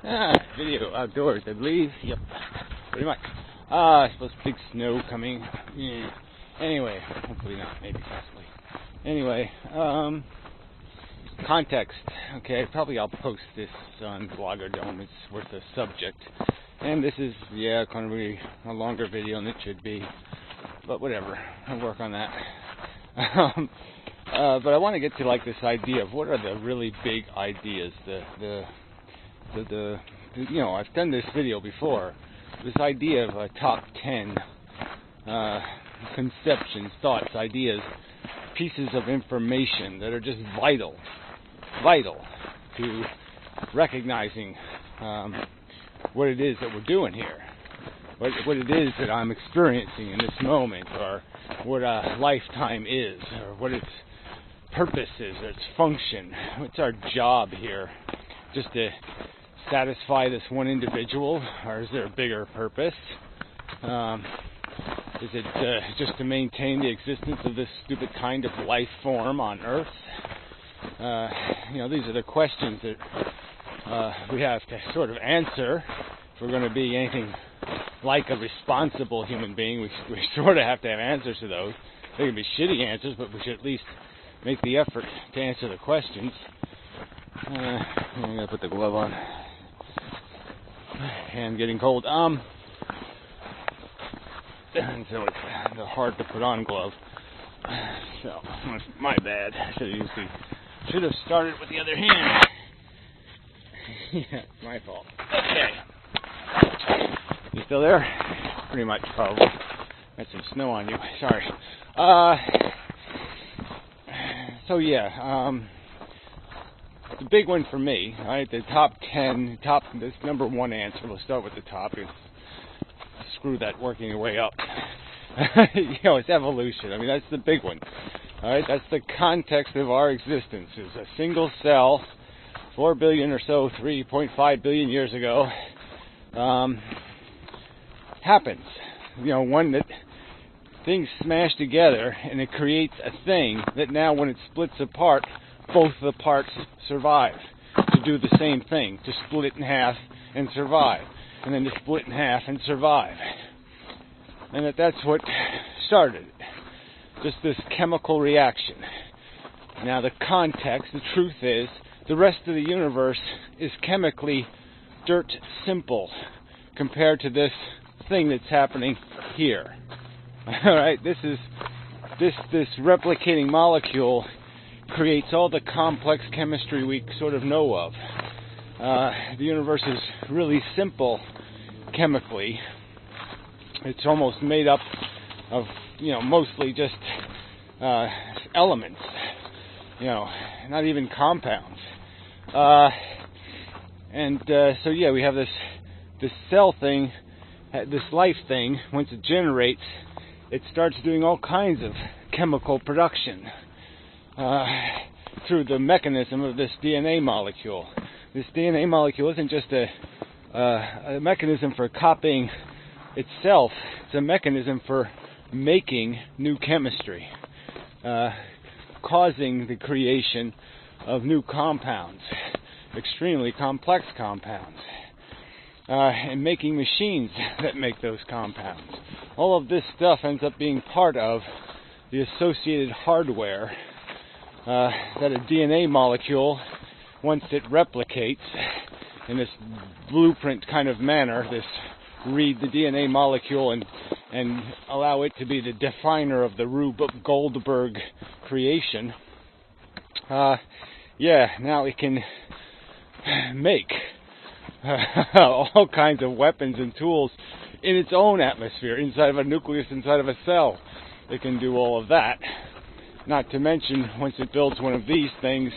Video outdoors, I believe. Yep, pretty much. I suppose big snow coming. Yeah. Anyway, hopefully not. Maybe, possibly. Anyway, context. Okay, probably I'll post this on Blogger Dome. It's worth a subject. And this is, going to be a longer video than it should be. But whatever, I'll work on that. But I want to get to like this idea of what are the really big ideas. I've done this video before. This idea of a top 10 conceptions, thoughts, ideas, pieces of information that are just vital to recognizing what it is that we're doing here, what it is that I'm experiencing in this moment, or what a lifetime is, or what its purpose is, or its function. What's our job here? Just to satisfy this one individual, or is there a bigger purpose? Is it just to maintain the existence of this stupid kind of life form on Earth? These are the questions that we have to sort of answer if we're going to be anything like a responsible human being. We sort of have to have answers to those. They can be shitty answers, but we should at least make the effort to answer the questions. I'm going to put the glove on. Hand getting cold. And so it's hard to put on glove. So, my bad. Should have started with the other hand. Yeah, my fault. Okay. You still there? Pretty much, probably. Got some snow on you. Sorry. The big one for me, right? The top 10, this number one answer. We'll start with the top. Screw that working your way up. It's evolution. I mean, that's the big one. All right, that's the context of our existence. Is a single cell, 4 billion or so, 3.5 billion years ago, happens. One that things smash together and it creates a thing that now, when it splits apart, both the parts survive to do the same thing, to split it in half and survive, and then to split in half and survive. And that's what started it. Just this chemical reaction. Now the context, the truth is, the rest of the universe is chemically dirt simple compared to this thing that's happening here. All right, this replicating molecule creates all the complex chemistry we sort of know of. The universe is really simple chemically. It's almost made up of, mostly just elements, not even compounds. We have this cell thing, this life thing. Once it generates, it starts doing all kinds of chemical production through the mechanism of this DNA molecule. This DNA molecule isn't just a mechanism for copying itself. It's a mechanism for making new chemistry, causing the creation of new compounds, extremely complex compounds, and making machines that make those compounds. All of this stuff ends up being part of the associated hardware that a DNA molecule, once it replicates in this blueprint kind of manner, read the DNA molecule and allow it to be the definer of the Rube Goldberg creation. Now it can make all kinds of weapons and tools in its own atmosphere, inside of a nucleus, inside of a cell. It can do all of that. Not to mention, once it builds one of these things,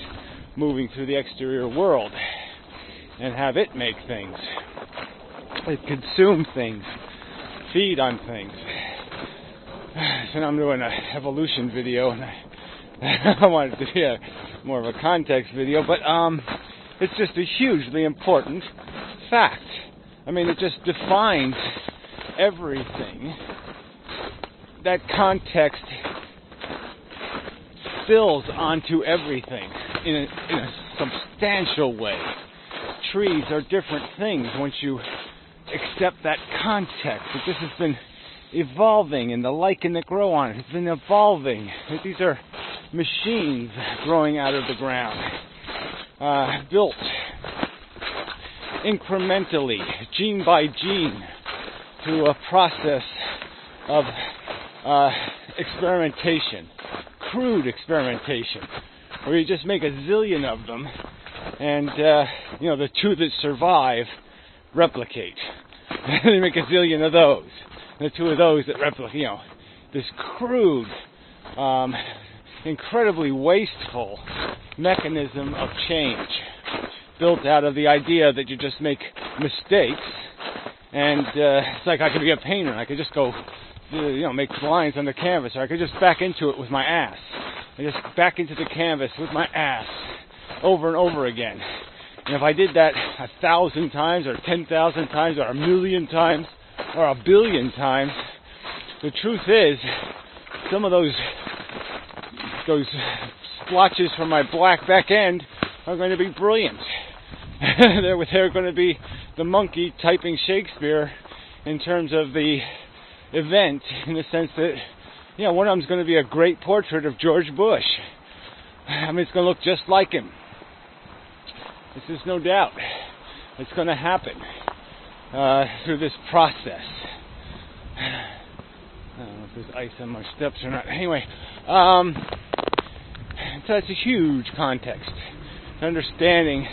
moving through the exterior world and have it make things. It consume things, feed on things. So now I'm doing an evolution video, and I wanted to be more of a context video, but it's just a hugely important fact. I mean, it just defines everything. That context spills onto everything in a substantial way, trees are different things once you accept that context, that this has been evolving, and the lichen that grow on it has been evolving, that these are machines growing out of the ground, built incrementally, gene by gene, through a process of experimentation, crude experimentation, where you just make a zillion of them, and the two that survive replicate. You make a zillion of those, and the two of those that replicate. This crude, incredibly wasteful mechanism of change, built out of the idea that you just make mistakes, and it's like I could be a painter. I could just go, make lines on the canvas, or I could just back into it with my ass. I just back into the canvas with my ass over and over again. And if I did that 1,000 times, or 10,000 times, or 1,000,000 times, or 1,000,000,000 times, the truth is, some of those splotches from my black back end are going to be brilliant. They're going to be the monkey typing Shakespeare in terms of the event, in the sense that, one of them's going to be a great portrait of George Bush. It's going to look just like him. This is no doubt. It's going to happen through this process. I don't know if there's ice on my steps or not. Anyway, so it's a huge context. Understanding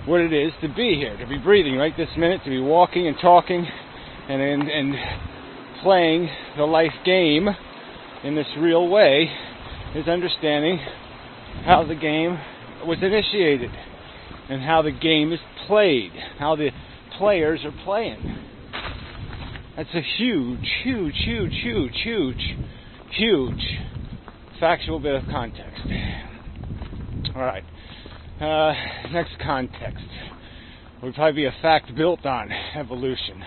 what it is to be here, to be breathing right this minute, to be walking and talking and playing the life game in this real way, is understanding how the game was initiated and how the game is played, how the players are playing. That's a huge factual bit of context. All right. Next context would probably be a fact built on evolution.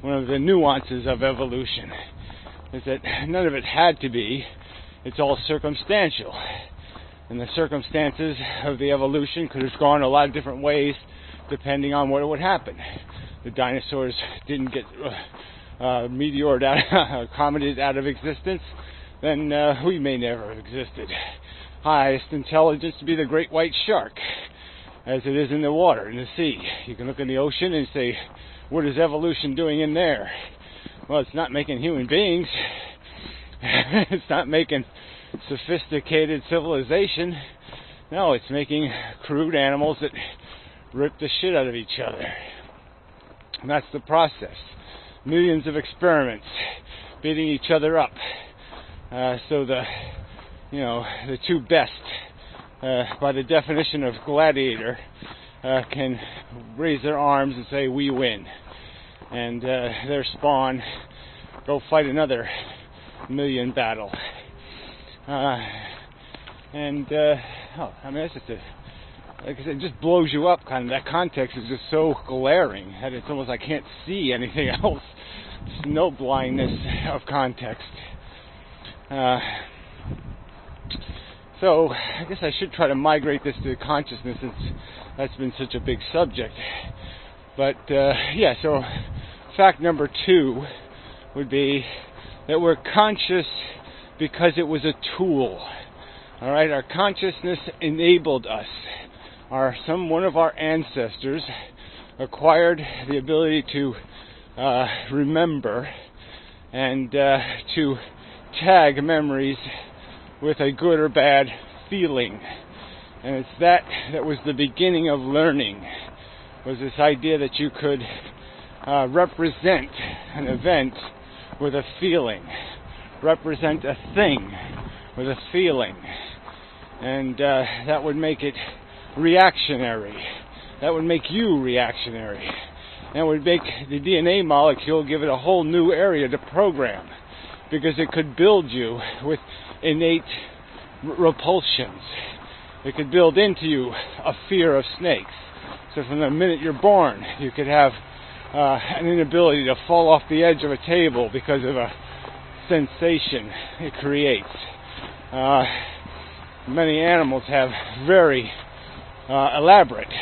One of the nuances of evolution is that none of it had to be. It's all circumstantial. And the circumstances of the evolution could have gone a lot of different ways depending on what would happen. The dinosaurs didn't get meteored out, commeted out of existence, then we may never have existed. Highest intelligence to be the great white shark, as it is in the water, in the sea. You can look in the ocean and say, what is evolution doing in there? Well, it's not making human beings. It's not making sophisticated civilization. No, it's making crude animals that rip the shit out of each other. And that's the process. Millions of experiments beating each other up. So the two best, by the definition of gladiator, can raise their arms and say, we win. And their spawn go fight another million battle. That's just like I said, it just blows you up. Kind of that context is just so glaring that it's almost I can't see anything else. There's no blindness of context. So I guess I should try to migrate this to consciousness, since that's been such a big subject. But so fact number 2 would be that we're conscious because it was a tool. All right, our consciousness enabled us. One of our ancestors acquired the ability to remember and to tag memories with a good or bad feeling. And it's that was the beginning of learning, was this idea that you could represent an event with a feeling, represent a thing with a feeling, and that would make it reactionary. That would make you reactionary. That would make the DNA molecule, give it a whole new area to program, because it could build you with innate repulsions. It could build into you a fear of snakes. So from the minute you're born, you could have an inability to fall off the edge of a table because of a sensation it creates. Many animals have very elaborate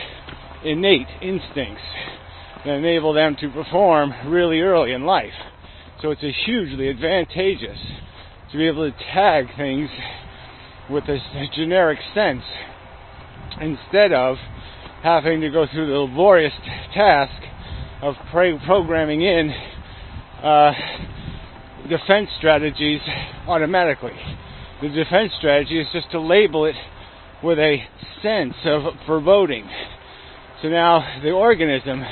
innate instincts that enable them to perform really early in life. So it's hugely advantageous to be able to tag things with a generic sense instead of having to go through the laborious task of programming in defense strategies automatically. The defense strategy is just to label it with a sense of foreboding. So now the organism,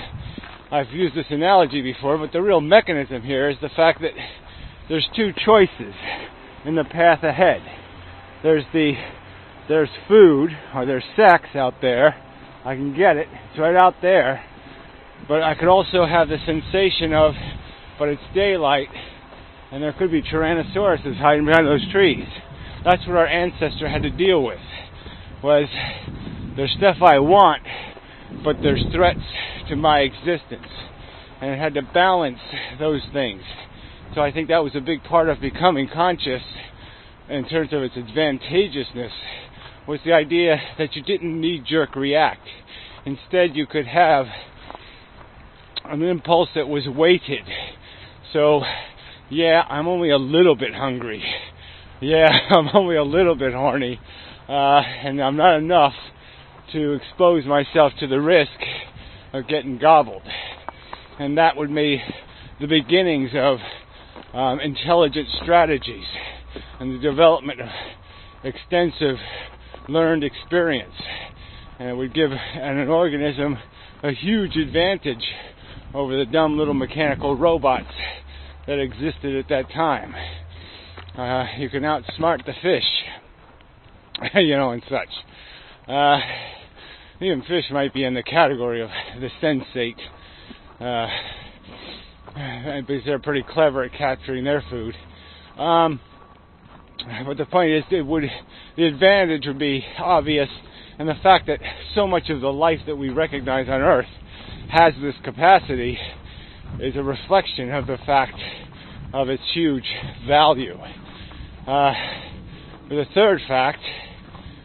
I've used this analogy before, but the real mechanism here is the fact that there's two choices in the path ahead. There's food, or there's sex out there. I can get it. It's right out there. But I could also have the sensation of, but it's daylight, and there could be Tyrannosauruses hiding behind those trees. That's what our ancestor had to deal with, was there's stuff I want, but there's threats to my existence. And it had to balance those things. So I think that was a big part of becoming conscious in terms of its advantageousness, was the idea that you didn't knee-jerk react. Instead, you could have an impulse that was weighted. So, yeah, I'm only a little bit hungry. Yeah, I'm only a little bit horny. And I'm not enough to expose myself to the risk of getting gobbled. And that would be the beginnings of intelligent strategies and the development of extensive learned experience. And it would give an organism a huge advantage over the dumb little mechanical robots that existed at that time. You can outsmart the fish, and such. Even fish might be in the category of the sensate, because they're pretty clever at capturing their food. But the point is, the advantage would be obvious, and the fact that so much of the life that we recognize on Earth has this capacity is a reflection of the fact of its huge value. The third fact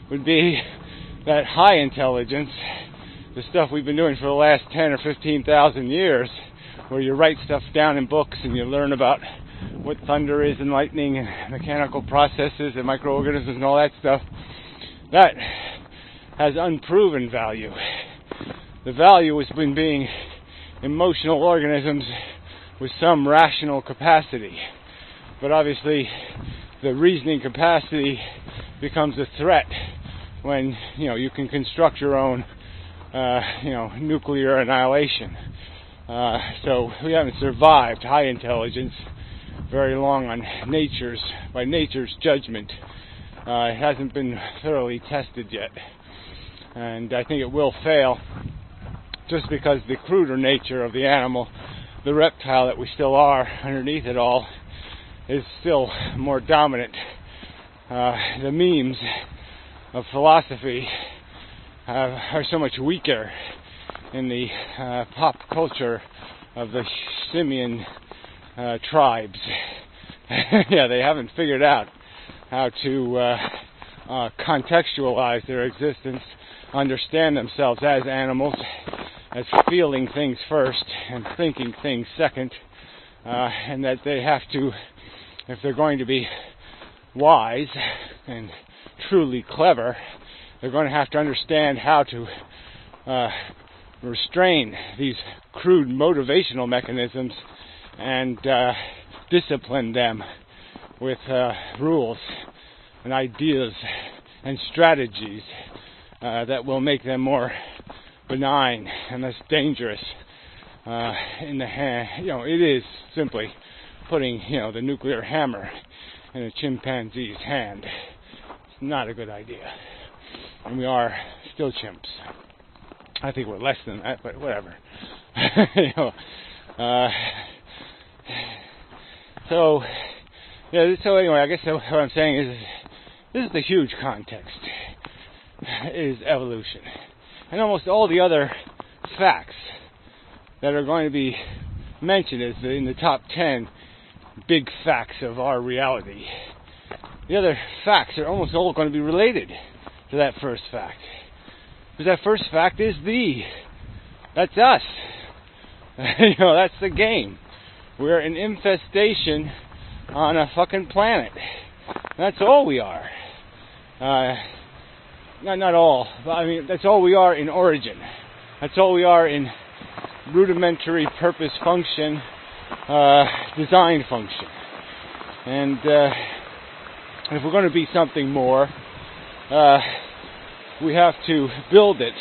would be that high intelligence, the stuff we've been doing for the last 10 or 15,000 years, where you write stuff down in books and you learn about what thunder is and lightning and mechanical processes and microorganisms and all that stuff, that has unproven value. The value has been being emotional organisms with some rational capacity. But obviously, the reasoning capacity becomes a threat when, you can construct your own, nuclear annihilation. So we haven't survived high intelligence very long by nature's judgment. It hasn't been thoroughly tested yet. And I think it will fail just because the cruder nature of the animal, the reptile that we still are underneath it all, is still more dominant. The memes of philosophy are so much weaker in the pop culture of the simian tribes. Yeah, they haven't figured out how to contextualize their existence, understand themselves as animals, as feeling things first and thinking things second, and that they have to, if they're going to be wise and truly clever, they're going to have to understand how to restrain these crude motivational mechanisms and discipline them with rules and ideas and strategies that will make them more benign and less dangerous in the hand. It is simply putting, the nuclear hammer in a chimpanzee's hand. It's not a good idea. And we are still chimps. I think we're less than that, but whatever. So anyway, I guess what I'm saying is, this is the huge context, is evolution. And almost all the other facts that are going to be mentioned as in the top 10 big facts of our reality, the other facts are almost all going to be related to that first fact. Because that first fact is the That's us. That's the game. We're an infestation on a fucking planet. That's all we are. Not all, but I mean, that's all we are in origin. That's all we are in rudimentary purpose function, design function. And if we're going to be something more, we have to build it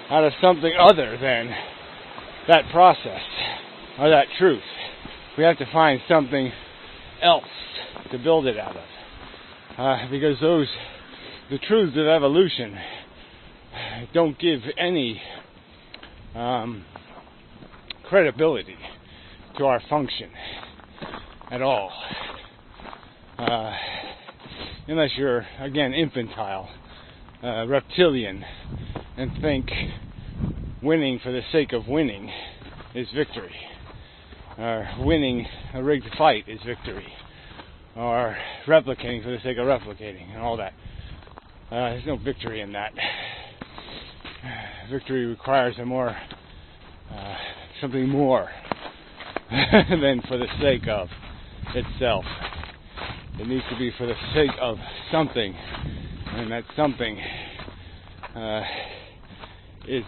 out of something other than that process or that truth. We have to find something else to build it out of. Because the truths of evolution don't give any credibility to our function at all. Unless you're, again, infantile, reptilian, and think winning for the sake of winning is victory, or winning a rigged fight is victory, or replicating for the sake of replicating, and all that. There's no victory in that. Victory requires something more than for the sake of itself. It needs to be for the sake of something, and that something is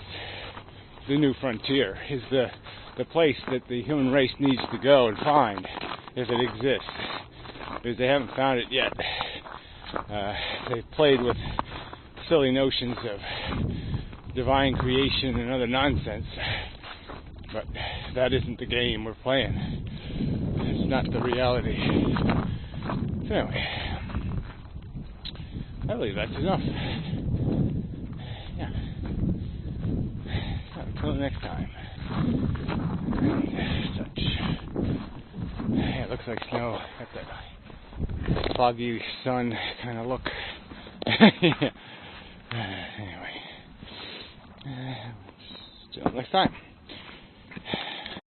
the new frontier, is the place that the human race needs to go and find, if it exists, because they haven't found it yet. They've played with silly notions of divine creation and other nonsense, but that isn't the game we're playing. It's not the reality. So anyway, I believe that's enough. Yeah. So until next time. Such. Yeah, it looks like snow. Got that foggy sun kind of look. Anyway. Till next time.